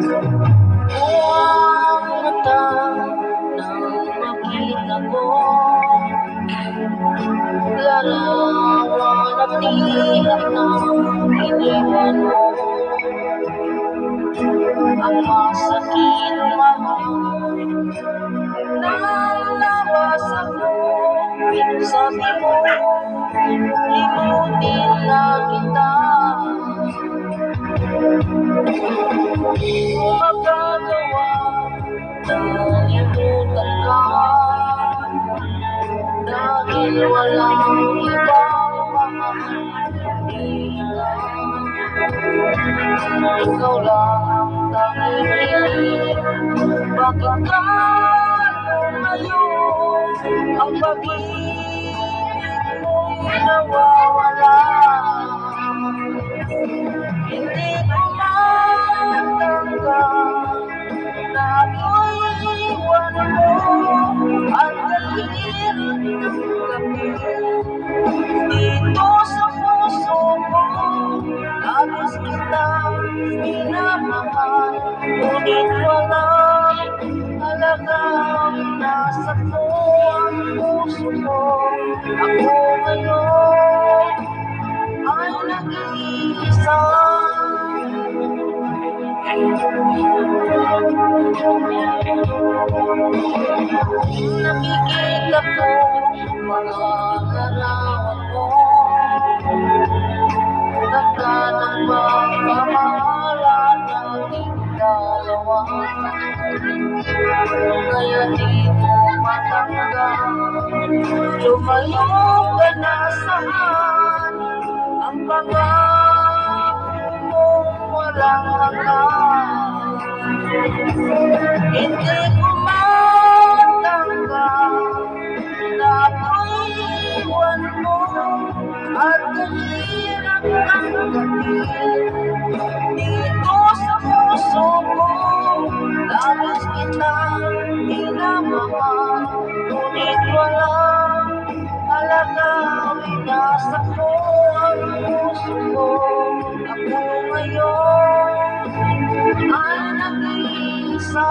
Buwang mata nang makita ko larawan at tihak ng iniwan mo. Ang masakit mahal nang nabasa ko, sabi mo, limutin na kita. Kung magagawa na limutan ka, dahil walang ibang mahal kundi ikaw lang ang tanging piling. Bakit ka ngayon ang pag-ibig mo'y nawawala? Hindi ko matanggap na ako'y iwan mo. Ang galit ng gabi dito sa puso ko, labis kitang minamahal, ngunit walang halagang nasa ko ang puso ko. Ako ngayon ay nag-iisa. Nakikita ko mga larawan mo, ganda ng pagmamahalan nating dalawa. Kaya di mo matanggap, lumayo ka na saan, ang pangako mong walang hanggan. Hindi ko matanggap na ako'y iwan mo, at kahirap ng gabi dito sa puso ko, labis kitang minamahal, ngunit walang halagang inasa ko ang puso ko. Ako ngayon ay nag-iisa.